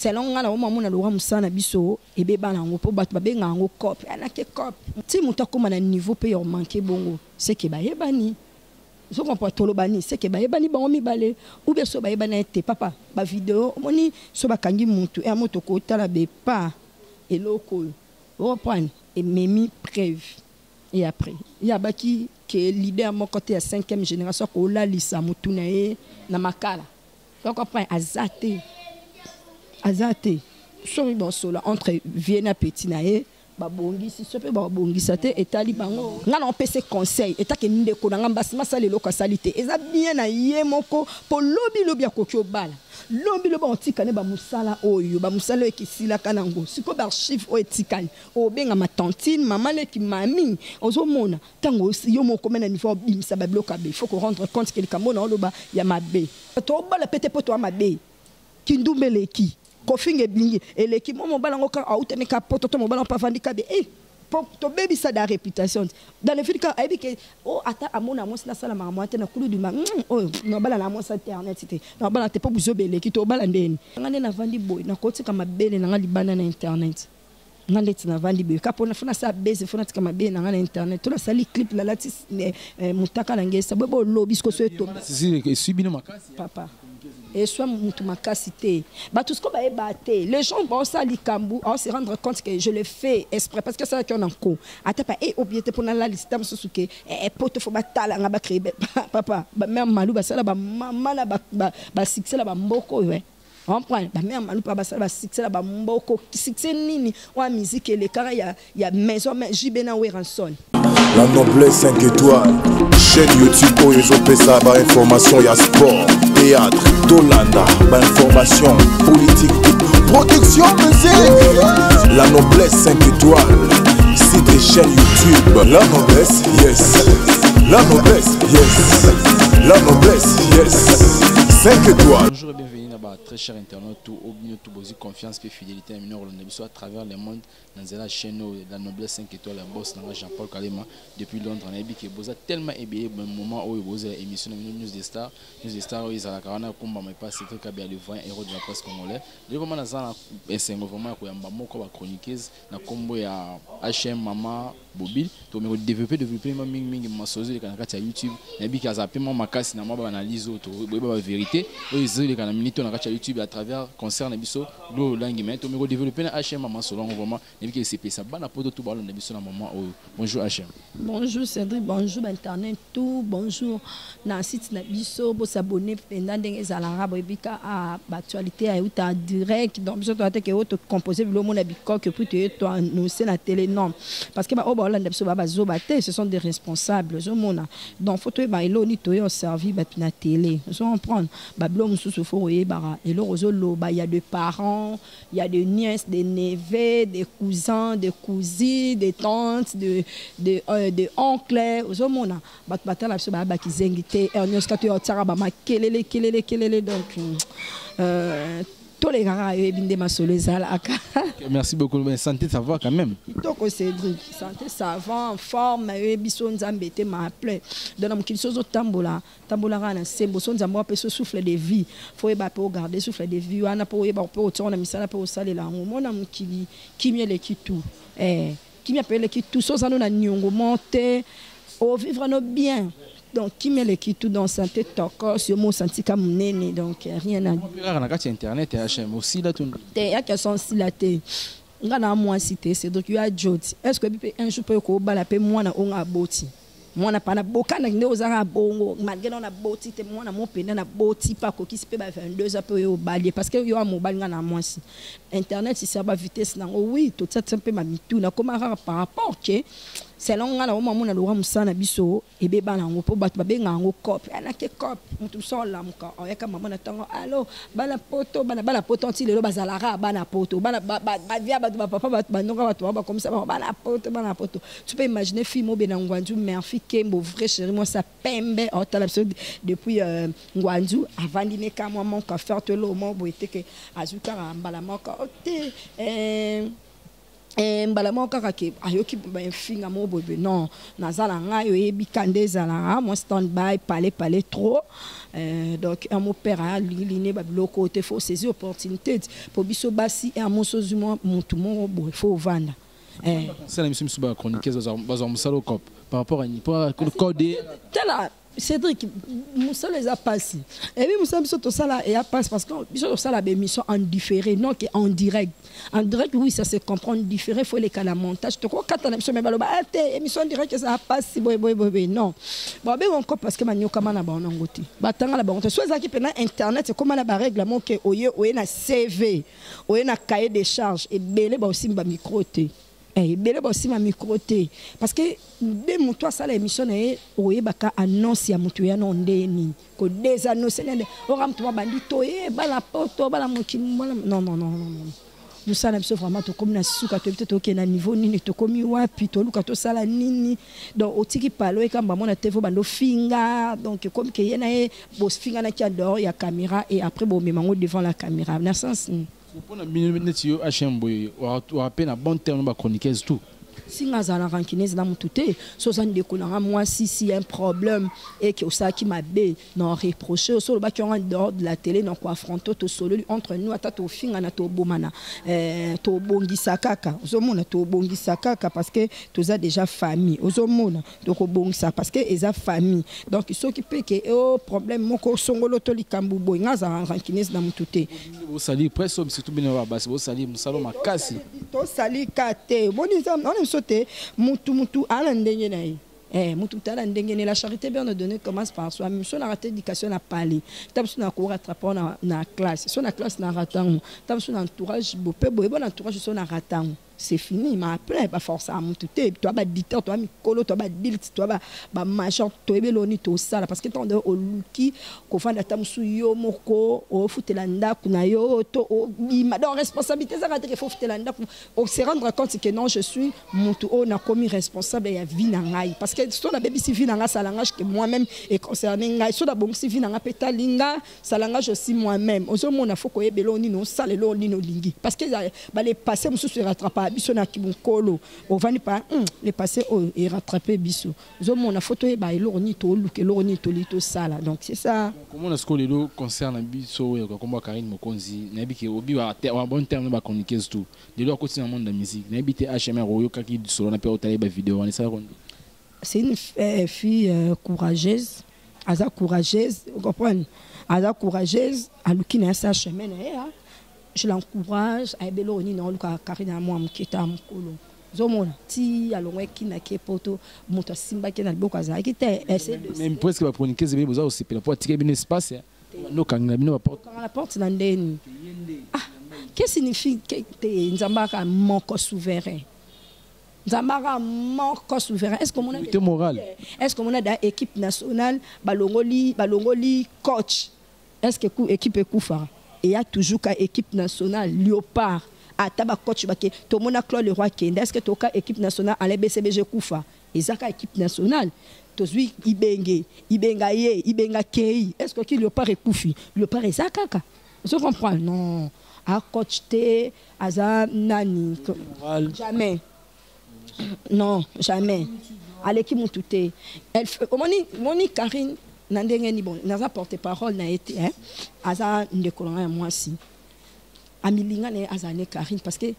selon nga na mama na lowa musana biso ebe bana ngo po bato babenga ngo cop ana ke cop ti muta koma na niveau pe yo manquer bongo c'est que ba yebani so comprend tolo bani c'est que ba yebani bango mibale ou bien so ba yebana te papa ba vidéo moni so ba kangi muntu e moto ko tala be pa eloko reprendre et memi preuve et après il y a baki que leader mon côté à 5e génération ko la lisa mutu na e na makala donc comprend azate somi bon solo entre Vienna petit nae babongi si sope babongi sate etali bango nga na pese conseil etake ndeko na ngamba sima sale loka salite eza bien na ye moko po lobi akokyo bala lobi ontikane ba musala oyo ba musala ekisila kanango siko ba archive o etikali o benga ma tantine maman le ki mami ozomona tango yo moko mena niveau bimisa ba bloka be faut qu'on rendre compte que le kamona oloba ya mabe to bala pete poto mabe kindumbele ki kofinge blingi eleki mo mobala ngoka autene ka poto to mobala pa vandika be pour to baby ça da réputation dans le film ka que oh ata amona mo na sala mama tena kulu du ma oh no bala na mo internet c'était no bala te po buzo beleki to bala ndeni ngane na vandi boy na koti kama bele na ngali bana na internet ngale tina vandi boy kapo na funa sa base funa tika mabe na ngana internet to la sali clip la lati mutaka na ngesa bo lobby sko so to si subino makasi papa et soit mutu makasité ba tout ce qu'on va ébattre les gens vont ça likambu on se rendre compte que je le fais exprès parce que ça qui on encore ata pas et obligé pour la liste tam susuke et poto fo batala nga ba créer papa ba même malou ba sala ba mama la ba succès la ba mboko ouais on prend ba même malou ba sala ba succès la ba mboko succès nini wa musique et les cara ya maison mais jibena weranson. La noblesse 5 étoiles, chaîne YouTube où ils ont fait ça, bah information, y'a sport, théâtre, Dolanda, bah information, politique, protection, musique. La noblesse 5 étoiles, site et chaîne YouTube. La noblesse, yes. La noblesse, yes. La noblesse, yes. 5 étoiles. Bonjour et bienvenue là-bas, très cher internaute, tout aussi confiance et fidélité à mineur à travers le monde dans la chaîne La Noblesse 5 étoiles, la boss dans Jean-Paul Kalema depuis Londres. On a dit que vous avez tellement aimé le moment où vous avez émission News des Stars, où ils ont la carana comme mais pas c'est très bien le 20 héros de la presse congolaise. Le moment dans ça c'est vraiment que yamba moko ba chroniqueuse na combo ya HM Mama Bobil to me développer mingi masozi kana kati ya YouTube na bi ka zape ma makasi na maba analyse auto ba vérité ils les kana minute na kati ya YouTube à travers concert na biso do langi mais to me développer na HM Mama selon vraiment na bi que c'est ça bana poto tout ballon na biso na moment bonjour HM. Bonjour Cédric, bonjour internet tout, bonjour na site na biso bo s'abonner pendant des alarabes et bika à actualité à uta direct donc biso to ateke auto composer le monde biko que pour te to annoncer na télé non parce que ba Hollande biso ba zobate ce sont des responsables zo mona donc photo ba elo ni to yo servi ba na télé zo on prendre ba blo mususu fo ye bara elo rozo lo ba il y a des parents, il y a des nièces, des neveux, des cousins, des cousines, des tantes, de oncles zo mona ba batala biso ba ki zengite ernest kato yo tsara ba makelele donc tous les gars binde masolo ezala aka. Merci beaucoup, mais santé ça va quand même. Donc Cédric, santé ça va en forme biso nzambe te ma plaît. Dans mon kilso tambola na sembo so nzambe pe so souffle de vie. Faut ba pe garder souffle de vie wana po ba pe otona misala pe osalela ngomona mukili kimiele kitu. Qui m'appelle qui tout ça nous na nyongo monter au vivre nos bien donc qui met les qui tout dans santé toko sur mon senti comme nene donc rien à dire na kati internet HM aussi là tout te ya que son si la te ngana moi cité c'est donc you a joti est-ce que un jour peut ko bala pe moi na onga boti moi na pana bokana nde ozanga bongo malgré na boti te moi na mon pena na boti pas ko ki se pe ba 22 heures pe yo balier parce que yo a mobile ngana moi si internet si ça ba vitesse na oui tout ça peu ma mitou na comment par rapport que selon nga na o mama na lo musana biso ebe bana ngo po bat babenga ngo cop ana ke cop mutu so la muka o yaka mama na tango allo bana poto nti lelo bazalara bana poto bana via ba papa ba nonga ba comme ça bana poto tu peux imaginer film be na Ngwandu merci Kembo vrai chéri moi ça pembe o tala depuis Ngwandu avant dîner ka moi mon ka faire te lo mo bo était que azuka mbala moko ote mbala moko kaka ke ayoki finga mo bobe non nazala ngayo yebi kandeza la moi stand by parler trop donc un mon père a liné babiloko te faut saisir opportunité pour biso basi et à mon sozuma mutu mo bo faut vanda ça la mission suba chroniqueuse bazar musalo cop par rapport à ni pour code tela Cédric Moussa les a passé et puis Moussa biso to sala et a passe parce que biso to sala be mission en différé non que en direct oui ça se comprend différé faut les cas montage to ko kata na biso me baloba ate émission direct ça passe boy non bon ben encore parce que manyoka mana ba onangoti batanga la ba so ezaki pena internet c'est comme la ba règlement que oye na CV oye na cahier de charges et belé ba aussi ba micro te belé aussi ma micro te parce que de muto ça l'émission est oye baka annonce ya muto ya non ndeni ko des annonces nende oram to bandito bala poto bala mokini non nous ça n'aime vraiment to comme na suka to peut-être OK na niveau nini to komi wapi to luka to sala nini donc otiki palo e kamba mona tevo bando finga donc comme que yena e boss finga na ki adore ya caméra et après bon memango devant la caméra na sens pour na minute yo HMB ou appel na bon terme ba chroniqueuse tout si ngazala rankinese na mutute so ça ndekona moi si un problème et que ça qui m'a bé non reprocher so le ba qui en dehors de la télé non quoi affronter to solo entre nous ata to finga na to bomana to bongisa kaka ozomona to bongisa kaka parce que toza déjà famille ozomona donc bongisa parce que eza famille donc il s'occupe que oh problème moko songolo to likambu boy ngazala rankinese na mutute vous sali presque surtout bien ba basi vous sali musalo makasi to sali kate bonisa on sauter mutu ala ndenge na mutu tala ndenge la charité bien donné commence par soi même son raté éducation na parler tam son na ko rattraper na classe son na classe na ratang tam son entourage bo bon entourage son na ratang c'est fini m'a appelé pas forcer à mutu te toi ba dictateur toi mikolo toi ba dilt toi ba major toi beloni to ça parce que ton de oluki ko fanda tam su yo moko o futela ndaku na yo to ma donc responsabilité ça que faut futela ndaku on se rendre compte que non je suis mutu o na commis responsable ya vie na ngai parce que so na baby si vie na nga ça langage que moi même est concerné ngai so da bon si vie na nga petalinga ça langage aussi moi même ozo mona faut ko yebeloni no sale lo ni no lingi parce que ba les passer musu se rattraper biso na kibunkolo on va ni pas les passer et rattraper biso zo mona photo e ba elorni to luke elorni to lito sala donc c'est ça comment est-ce que les deux concerne biso et comme Karine Mokonzi na bi ke obi wa bon terme ba chroniqueuse tout de leur côté dans le monde de la musique na bi te HMR royo kaki solo na pe otale ba vidéo on ça c'est une fille courageuse aza courageuse vous comprenez aza courageuse alukina sa chemin je l'encourage à beloni na luka Karina moi mketa mkolo zomona ti alongwe kina ke poto moto simba ke na boko za ki te essayer de même presque ba chroniqueuse be boza aussi pour tirer bien espace no kanga bino la porte na ndeni qu'est-ce que signifie que nzambaka moko souverain nzambaka moko souverain est-ce que mon a moral est-ce que mon a équipe nationale balongoli coach est-ce que équipe ekufa et il y a toujours qu'à équipe nationale Léopard à taba coach baké to mona Claude Leroy Kenda est-ce que to ka équipe nationale à l'BCBG Koufa et ça ka équipe nationale to zui ibenga kei est-ce que Léopard est Koufi Léopard est zakaka je comprends non à coach té aza nani jamais non jamais à l'équipe mutute elle moni Karine nandenge ni bon naza porte parole na été hein aza ndekolanga moi si amilinga ne azane Karine parce que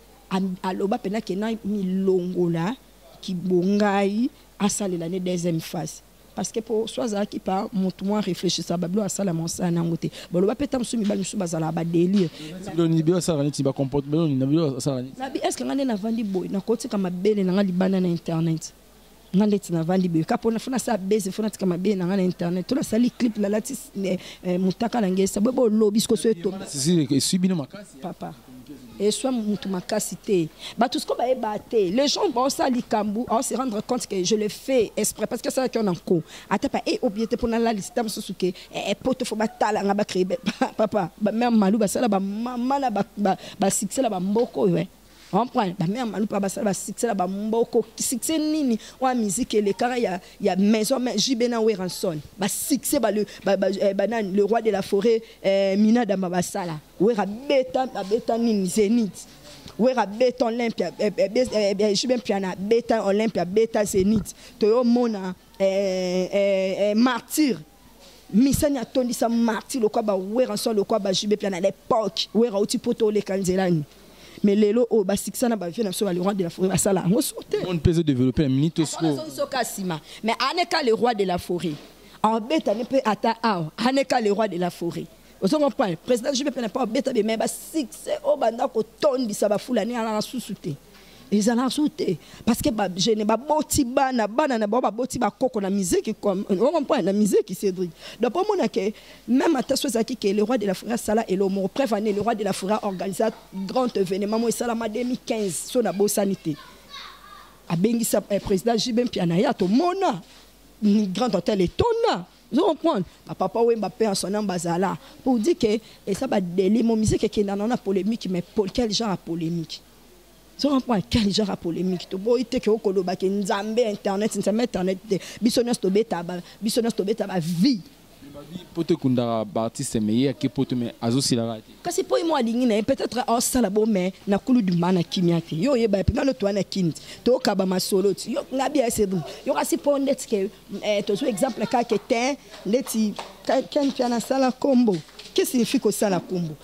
aloba pena ke na milongola ki bongai asale l'année deuxième phase parce que pour soit qui par monte moi réfléchir ça bablo asala mon ça na ngote baloba peta msumi bal msuba zala ba délire le nibio ça rani ti ba comporte belo ni nabio ça rani nabi est-ce que ngane na vandi boy na koti kama bele na ngali bana na internet ngandeti na vandi be kapona funa sa base funa tika mabe na ngana internet to la sali clip la lati mutaka na ngesa bebo lobby sko so to si subi no makasi papa et soit mutu makasi te ba tout ce ko ba e baté les gens vont sali kambu on se rendre compte que je le fais exprès parce que ça qui on en co ata pas et obligé pour na la liste tam susuke e poto fo batala nga ba créer papa ba même malou ba sala ba mama na ba succès la ba mboko ouais on prend la mère malou pas ça ba succès la ba mboko succès nini wa musique le cara ya maison mais Jibena Weranson ba succès ba le le roi de la forêt Mina Dama basala wera beta nini Zénith wera beta Olympia je même piana beta Olympia beta Zénith to mona martyr misanya tondi sa martyr le quoi ba wera so le quoi ba jibe piana l'époque wera oti poto le kanzelani mais lelo o ba siksana ba vient so le roi de la forêt basala on peut développer un minute au mais aneka le roi de la forêt en beta ne peut ata aneka le roi de la forêt. Vous comprenez? Le président je ne pas bête mais ba succès au banda ko tondi sa ba fulani ala susute. Ils ala susute parce que ba je ne ba boti bana na ba boti ba koko na musique comme on comprend la musique Cédric. Donc pour moi que même à Taswazaki que le roi de la forêt sala et l'homme prévané le roi de la forêt organise grand événement moi sala ma 2015 sur la bonne sanité. A bengi sa président Jibem Piana ya to mona ni grand hôtel et tona. Vous comprenez? Papa Mbappé en son nom bazala pour dire que et ça va délire mon musique qui est dans la polémique mais pour quel genre de polémique? Vous comprenez quel genre de polémique? To boy te que au koloba que nzambe internet bisonos to beta ba vie. Poto kunda artiste meilleur que poto mais azosi la rate. Kasi po moi dingine peut-être en sala bo mais na kulu du mana kimiate. Yo ye ba pinga no to na kin. To kaba masolo. Yo ngabi asedu. Yo kasi po net que to so exemple ka que ten leti ken piana sala combo. Qu'est-ce que signifie que sala combo?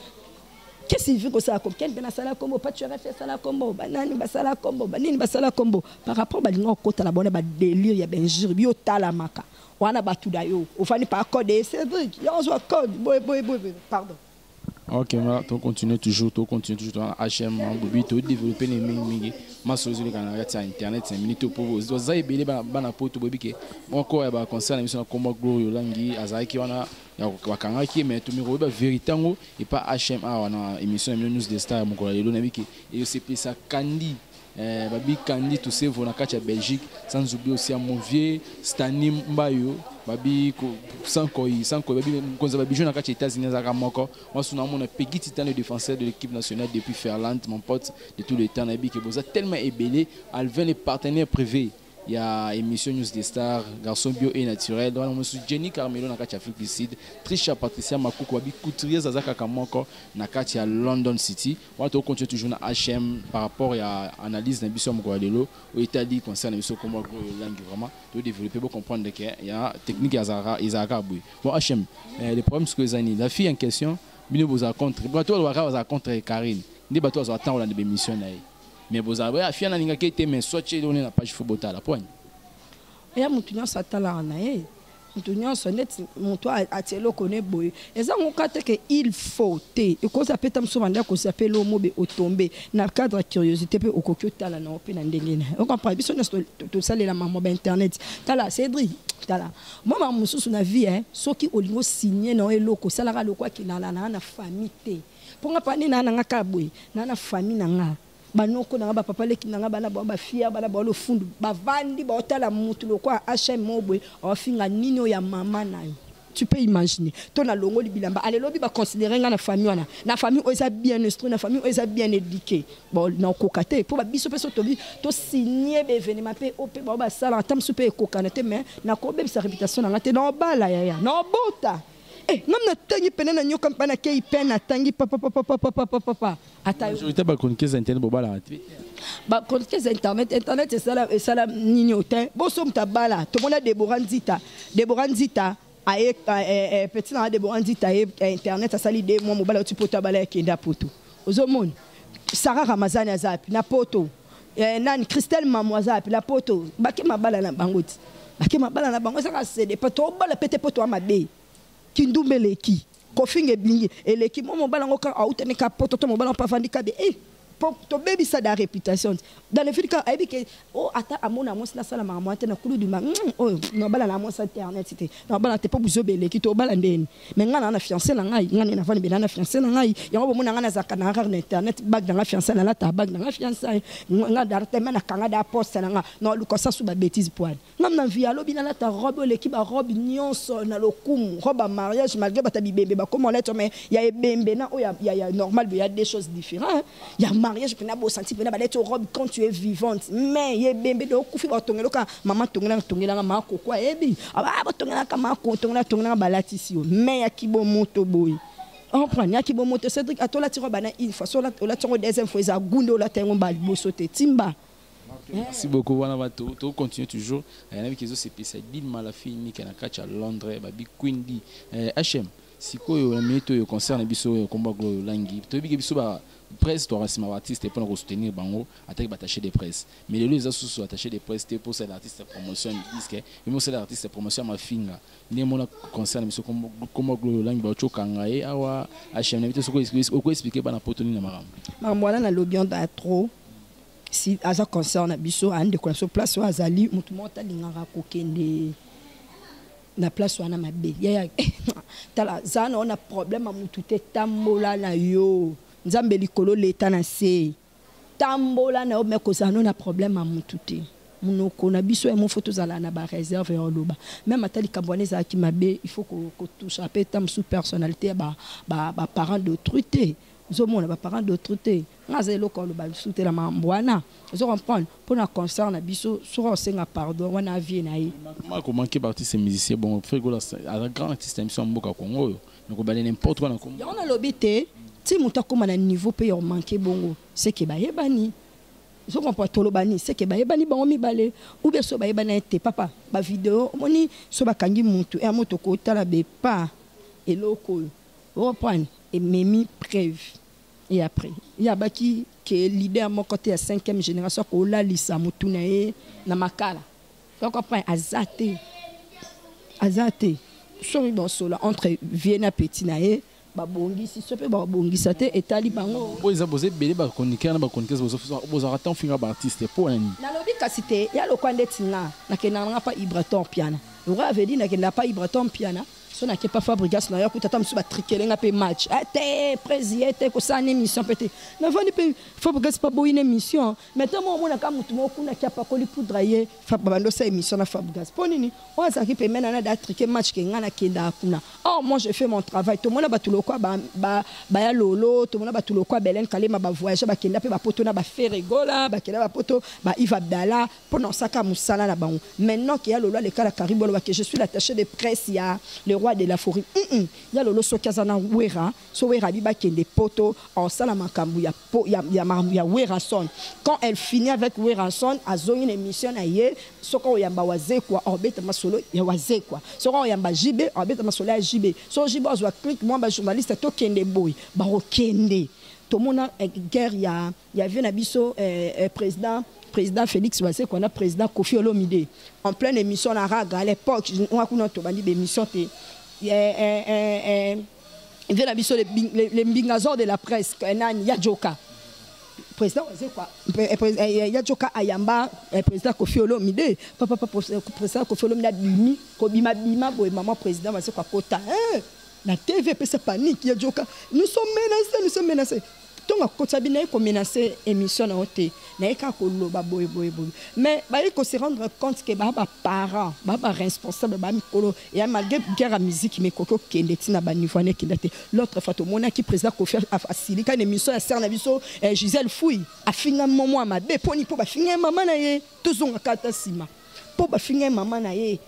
Qu'est-ce que signifie que sala combo? Ken piana sala combo pas tu aurais fait sala combo. Banani ba sala combo, banini ba sala combo. Par rapport ba lingo kota la bonne ba délire ya benjir bio tala maka. Wana batuda yo ofani pa code Cédric yo zo code boy pardon. OK, on continue toujours dans HM Bobi to développer les mingi masozo le canal sur internet 5 minutes pour vous za ebele bana poto bobi ke encore ba concerne mission comme Glory Langi azaki wana ya wakanga ki mais to mi roba vérité ngo et pas HM wana émission news de star mon collègue lo nabiki et c'est ça Candy babi Candy tout c'est vona kacha Belgique sans oublier aussi à Monvier Stanim Mbayo babi sans quoi babi konza babi jeune kacha États-Unis za kamoko moi sous mon Peggy Titan le défenseur de l'équipe nationale depuis Ferland mon pote de tout le temps nabi que boza tellement ébélé Alvin les partenaires privés. Il y a émission News des Stars, Garçon Bio et Naturel. Donc, on a Jenny Carmelo dans Afrique du Sud, Trisha Patricia Makoukou, Wabi Couturier Zazaka Kamoko, Nakati à London City. On va continuer toujours à HM par rapport à l'analyse d'un bisou Mouadelo, au Italie concernant le bisou comme langue vraiment, de développer pour comprendre qu'il y a technique Izaka Boui. Bon, HM, les problèmes que les années, la fille en question, Bino Boza contre, Bato Wara contre Karine, ni Bato Wara attend la émission. Mais vous avez affiché à n'inga qui était mais soit chez on la page football à la poigne. Et à Moutunian Satala en aïe. Moutunian sonnet Moutoua a telo connaît boy. Et ça mon cas que il faut te. Et qu'on s'appelle tam souvanda qu'on s'appelle l'homo be au tombé. Na cadre curiosité pe au kokyo tala na open ndengene. On comprend bien tout ça la maman internet. Tala Cédric. Tala. Moi ma mususu na vie hein. Soki olingo signé na eloko salara lokwa ki na na famille te. Pour nga pani na nga kabwe na famille na nga. Banoko na ba papa leki na bana ba fia bana ba lo fundu ba vandi ba otala mutu lokwa HM mobwe ofinga nino ya mama nayo. Tu peux imaginer ton alongo libilamba ale lobi ba considérer nga na famille wana na famille oza bien instruite na famille oza bien éduquée bon na kokate pour ba biso peso tobi to signer be événement pe op ba sala tam super kokanate mais na ko be sa réputation na ngate na bala ya na bota. Eh, non na tangi pena na nyoka mpana ke pena tangi papa. Ata majorité ba chroniqueuse internet bobala. Ba chroniqueuse internet c'est ça la nignotin. Bo som ta bala, to mona Deborah Nzita aye petit na Deborah Nzita internet ça sali de moi mobala tu poto bala kenda poto. Ozomon Sarah Ramazani azapi na poto. Nani Christelle Mamwazapi la poto. Bake mabala na bangoti. Bake mabala na bango ça c'est des poto bala pété poto amabe. Kindumbeleki kofinge blingi eleki mo bala ngoka autene ka poto to mo bala pa vandika be to baby ça da réputation dans le fait que aibi que oh ata amona mo la sala ma moite na kulu du ma oh no bala na mo sa internet c'était no bala te pas buzo beleki to bala ndeni mais ngana na fiancé na ngai ngani na vani be na fiancé na ngai yango mo ngana za kana na internet bag na fiancé na la ta bag na fiancé nga darte na kanga da poste na nga no luko sa su ba bêtise poil ngam na via lobi na la ta robe l'équipe ba robe nyonso na lokumu robe mariage malgré ba ta bibembe ba comment l'être mais il y a bembe na o ya normal il y a des choses différentes il y a mariage pena bo senti pena ba lettre robe quand tu es vivante mais ye bembe do kufi ba tongelo ka mama tongela ma ko kwa ebi aba ba tongela ka ma ko tongela ba latisio mais ya kibo moto boy on prend ya ki bon moto Cédric atola tiro bana une fois so la tiro deuxième fois za gundo la tengo ba bosote timba. Merci beaucoup. On va tout continuer toujours. Il y a qui sont spécialisés dans la fille qui est à Londres, Babi Quindi, HM. Si quoi on met tout concerne biso combat langi. Tu dis que biso ba presse toi racine artiste pour nous soutenir bango attaque attaché des presse. Mais les autres sont attachés des presse pour ces artistes promotion disque. Et moi c'est l'artiste promotion ma finga. Né mon concerne biso combat langi ba chokanga et awa HM n'invite ce ko expliquer ba na potoni na maram. Marmola na lobion da trop. Si ça concerne biso ande ko so place wa azali mutu mota lingara kokende na place wana mabe ya tala zana on a problème mutu te tambola na yo nzambe likolo leta na se tambola na me ko zana on a problème mutu te munoko na biso e mo photo zala na ba réserve en loba même atali kamboneza ki mabe il faut que touche à tam sous personnalité ba parents d'autrui zomona ba parents d'autrui ngaze loko lo ba souté la mambwana zo comprendre pour na concert na biso sur senga pardon wana vie na yi ma ko manquer artiste musicien bon frigo la grand artiste émission mboka Congo donc ba n'importe quoi na Congo on a lobité ti muta ko na niveau pe on manquer bongo c'est que ba yebani zo comprendre to lo bani c'est que ba yebani ba mi balé ou bien so ba yebani te papa ba vidéo moni so ba kangi mutu e moto ko tala be pas et loko reprendre et memi preuve. Et après, il y a qui est leader mon côté à 5e génération ko la lisa mutunae na makala. Donc après azate. So bon solo entre Vienna Petinae babongi si so pe babongi sate et talibango. Boza boze bele ba chroniqueur na ba chroniqueuse boza ratan finga ba artiste pour un. Na lobi kasite ya lokwande tinga na kenanga pa Ibraton piana. Le roi avait dit na kenanga pa Ibraton piana. So na ke pa Fabregas na ya kutata msu ba trikelenga pe match ate présidente ko sa une émission pété na vani pe Fabregas pas bo une émission maintenant moi mona ka mutu mo kuna kia pa ko li poudrayer Fabando sa émission na Fabregas ponini on ça qui pe mena na da trike match ke ngana kenda kuna oh moi je fais mon travail to mona batulo kwa ba ya lolo to mona batulo kwa Belen Kalema ba voyage ba kenda pe ba poto na ba Ferregola ba kenda ba poto ba Yves Abdallah pendant ça ka musala na bango maintenant qu'il y a lolo le kala Karibo que je suis l'attaché de presse il y a le roi de la forêt il y a lolo so kazana wera so wera biba kende poto en sala makambu ya wera son quand elle finit avec wera son azo une émission aye so ko yamba waze kwa orbite masolo ya waze kwa so ko yamba jibe orbite masolo ya jibe so jibe azwa click moi ba journaliste to kende boy ba okende to mona guerre ya vient na biso président Félix Wassé qu'on a président Kofi Olomide en pleine émission na raga à l'époque on a connu to bandi émission te il vient na biso les mbingazor de la presse nani ya joka président Wassé quoi ya joka ayamba président Kofi Olomide papa président Kofi Olomide bimi ko bima boy maman président Wassé quoi kota la TV peut se panique ya joka nous sommes menacés donc quand ça bien qu'on menacer émission na hôtel na ka ko loba boy mais ba il faut se rendre compte que ba parents ba responsable ba mikolo et malgré guerre musique mais koko kende tina ba niveau ne kindate l'autre fois to mona qui président ko faire faciliter quand émission ya serna biso Gisèle Fouille a finga momo mabe poni po ba finga maman na ye tozonga kata sima po ba finga maman na ye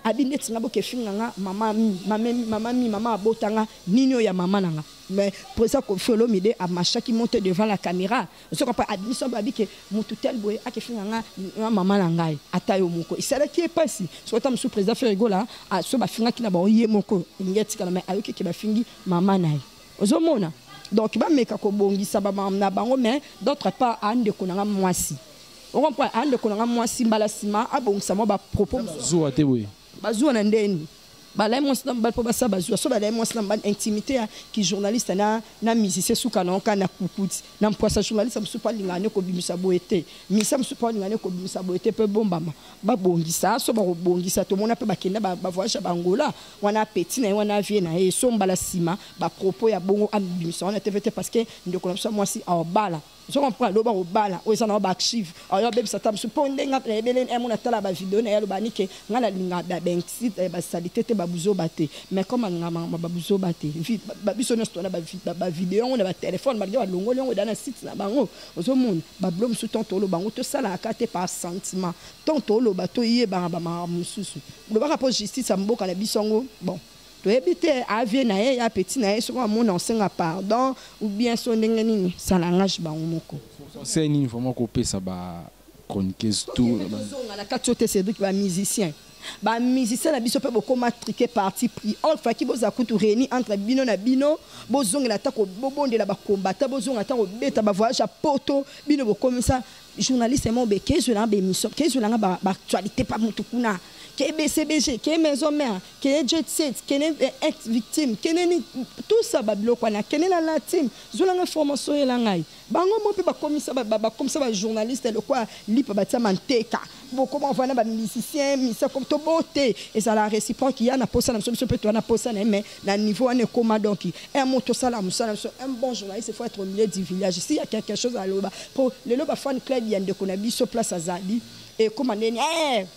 abinde tinga boke finga nga mama abotanga nino ya mama nanga mais pour ça qu'on fait l'homme à macha qui monte devant la caméra ce qu'on pas admission babi que mutu tel boy a ke finga nga mama nangai atayo moko isala qui est passé soit tam sous président Ferregola a so ba finga ki na ba yé moko ngeti kala mais ayoki ke ba fingi mama nai ozomona donc ba meka ko bongisa ba na bango mais d'autre part ande konanga mwasi on comprend ande konanga mwasi mbala sima abongisa mo ba propos zuwa te boy bazuwa na ndeni balai mo samba po basa bazuwa so balai mo samba intimité qui journaliste na musicien suka na onka na kukuti na mposa journaliste msupa lingane ko bimisa boete misa msupa lingane ko bimisa boete pe bombama ba bongisa so ba bongisa to mona pe bakenda ba voyage ba Angola wana petit na wana vie na e so mbala sima ba propos ya bongo am bimisa wana TVT parce que ndeko na so moi si au bala je comprends lo ba au bala o ezana ba archive ayo bebe satam suponde nga ebelen emona tala ba vidéo na yalo banike ngala linga ba benxit ba salité te ba buzo bate mais comme ngama ba buzo bate ba biso no stona ba vidéo on ba téléphone ba dia longo longo dans site na bango ozo mon ba blom sous ton tolo bango to sala akate par sentiment ton tolo ba to yé ba mususu lo ba rapport justice mboka na bisongo bon to ebite avie na ye ya petit na ye so mon ancien pardon ou bien son ndenge nini ça langage ba moko c'est une vraiment ko pesa ba chroniqueuse tout na katote Cédric ba musicien ba musicien na biso pe boko matriquer parti pris on fa ki boza kutu réuni entre bino na bino bozongela ta ko bobondela ba combattre bozonga ta ko beta ba voyage à poto bino boko ça journaliste mo be kezo na be mission kezo na ba actualité pas mutu kuna ke BCBG ke maison mère ke jet set ke ex victime ke tout ça ba biloko na ke la team zolanga formation ya ngai bango mo pe ba komisa ba comme ça ba journaliste le quoi lipa ba tia manteka bon comment on va ba musicien misa comme to beauté et ça la réciproque il y a na posa na so pe to na posa na mais na niveau on est comment donc un moto ça la musala un bon journaliste il faut être au milieu du village si il y a quelque chose à loba pour le loba fan club il y a de konabi sur place azali et comment neni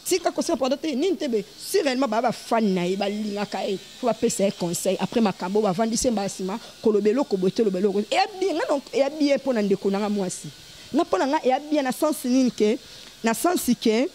si ka conseil pour doter nintebe si réellement ba fan na ba linga ka e faut pas passer conseil après makambo ba vandi semba sima kolobelo ko bote lobelo et bien donc et bien pour na ndeko na moi si na pona nga et bien na sens nini ke na sens ke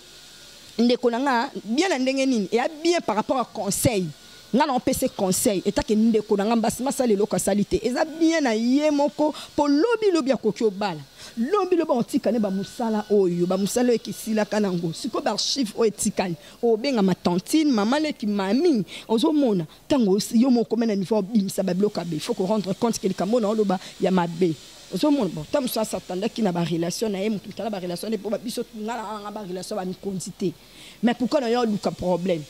ndeko na bien na ndenge nini et bien par rapport à conseil nga na pese conseil et ta ke ndeko na mbasima sale loka salite eza bien na yemoko po lobi akoki obala lobi otikane ba musala oyo ba musala ekisila kanango siko ba archive o etikali o benga ma tantine maman le ki mami ozomona tango yo moko mena niveau bimisa ba bloka be il faut qu'on rendre compte que le kamona oloba ya mabe ozomona bon tam ça s'attendait ki na ba relation na yemu tutala ba relation pour ba biso ngala ba relation ba mikondité mais pourquoi na yo luka problème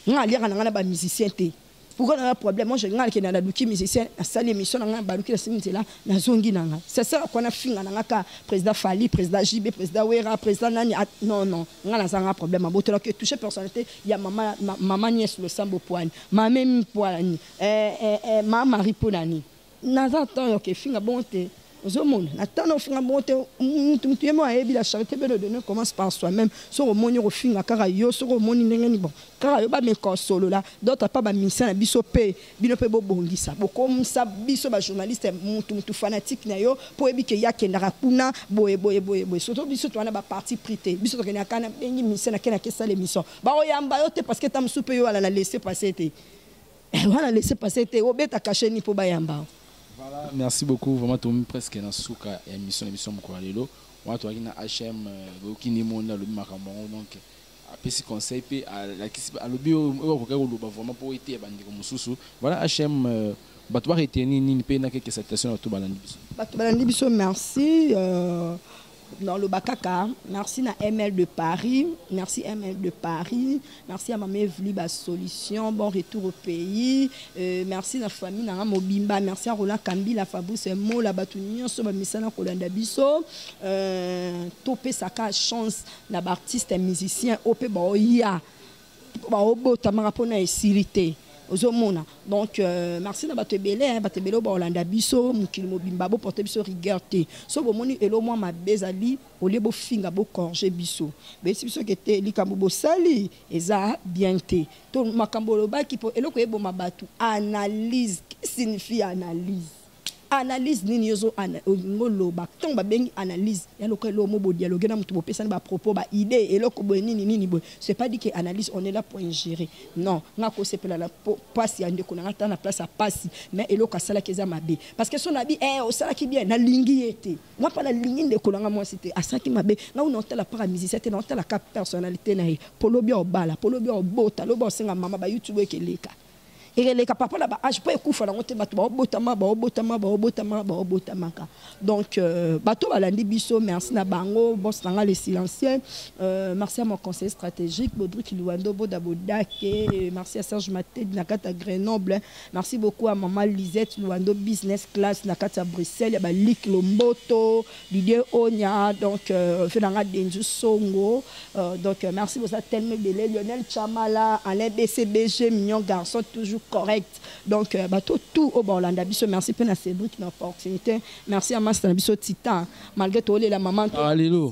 nga lira na ba musicien te pourquoi on a un problème moi je regarde que na la duki musicien a sali émission na baluki la simite là na zongi nanga c'est ça qu'on a finga na ka président Fali président JB président Wera président nani non nga na zanga problème a botola que toucher personnalité il y a maman nièce le sambo poani maman poani maman Marie Ponani na za temps que finga bonté ozomona natana ofinga bonte mutu yemo ayebi la charité belo de ne commence par soi-même so omoni ofinga kaka yo so omoni ndenge ni bon kaka yo ba meko solo la d'autres pas ba mission na biso pe bino pe bo bongisa bokom sa biso ba journaliste mutu fanatique na yo po ebi ke ya kendaka kuna boye surtout biso to na ba parti prité biso to kena kana bengi mission na kena kesa l'émission ba oyamba yo te parce que tam soupe yo ala la laisser passer te voilà laisser passer te obeta cacher ni po ba yamba. Voilà, merci beaucoup. Vraiment, tout le monde presque dans souka émission Mokoalelo. On va toi qui na HM, qui ni monde le makamon donc après ce conseil puis à la bio vraiment pour été bandi comme susu. Voilà HM batwa retenir ni pe na quelques salutations à tout balandi biso. Balandi biso merci dans le Bakaka, merci à ML de Paris, merci ML de Paris, merci à Mamé Vliba Solution, bon retour au pays, merci à la famille Nanga Mobimba, merci à Roland Kambi, la Fabrice Mo, la Batounion, sur Misana Kolanda Bisso, Topé Saka chance, la artiste et musicien, Opé Baoya, Baobo Tamarapona et Sirité. Donc merci na batebele batebele ba Olanda biso mukili mobimba bo porter biso rigueur so bomoni elo moi ma bezali ole bo finga bo corger biso be biso kete likambo bo sali eza bien te to makambo lo ba ki po elo ko ebo mabatu analyse signifie analyse nini yozo ngolo ba ton ba bengi analyse ya lokelo mo bo dialogue na mutu bo pesa ba propos ba idée et loko bo nini bo c'est pas dit que analyse on est là pour ingérer non ngako sepela la passe ya ndeko na ngata na place à passe mais eloko sala keza mabe parce que son abi o sala ki bien na lingi ete nga pa la lingi ndeko na moi c'était asaki mabe nga on entend la paramusicien on entend la personnalité na polobi obala polobi obota lobo senga mama ba YouTube keleka et les papa là bas je peux écouter na ngote bato botama donc bato balandi biso merci na bango boss nanga les silencieux merci à mon conseiller stratégique Baudric Luando Bodabodake merci à Serge Maté de Nakata Grenoble merci beaucoup à maman Lisette Luando business class Nakata Bruxelles ya ba Lik Lomboto Didier Onya donc Fenanga Denju Songo donc merci pour ça tellement belé Lionel Chamala Alain BCBG mignon garçon toujours correct donc bateau tout au Orlando biso merci pour la Cédric l'opportunité merci à Master biso Titan malgré tout la maman alléluia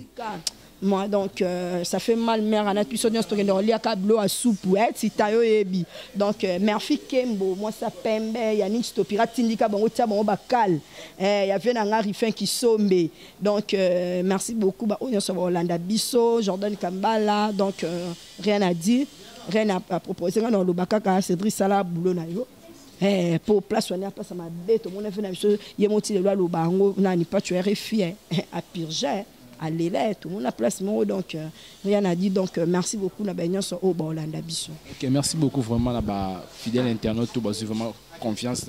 moi donc ça fait mal mère ana biso dans stock de lia kablo à soupe ouais Titan yo ebi donc merci Kembo moi ça pembe Yannick Stopira tindika bongo tia bongo bakal y avait na rifin qui sombe donc merci beaucoup ba on sur Orlando biso Jordan Kambala donc rien à dire rien à proposer dans le bakaka Cédric Sala boulot na yo pour place on a place ma bête mon fait na biso yemoti le loi lo bango na ni pas tu es fier à Pirja à l'élève tout le monde a place donc rien à dire donc merci beaucoup na baignon sur au Bolanda biso. OK, merci beaucoup vraiment la fidèle internaute tout vraiment confiance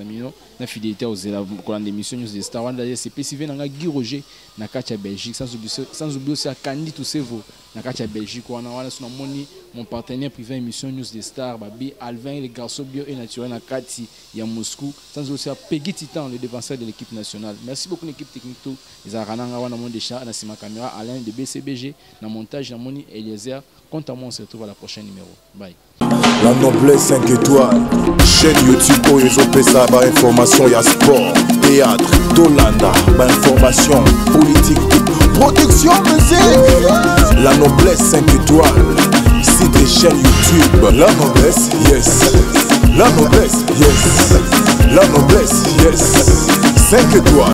na fidélité aux élèves dans l'émission News des Stars wanda c'est PCV na Guy Roger na kacha Belgique sans oublier aussi à Candy tout c'est vous na kacha Belgique on a son moni mon partenaire privé émission News des Stars babi Alvin les garçons bio et naturel na Kati ya Moscou sans oublier aussi à Peggy Titan le défenseur de l'équipe nationale. Merci beaucoup l'équipe technique tout les arananga wana mon déjà na sima caméra Alain de BCBG na montage na moni Eliezer. Quant à moi on se retrouve à la prochaine numéro. Bye. La noblesse 5 étoiles, chaîne YouTube où ils ont fait ça, information, y'a sport, théâtre, Dolanda, information, politique, production, musique. La noblesse 5 étoiles, site et chaîne YouTube. La noblesse, yes. La noblesse, yes. La noblesse, yes. 5 étoiles.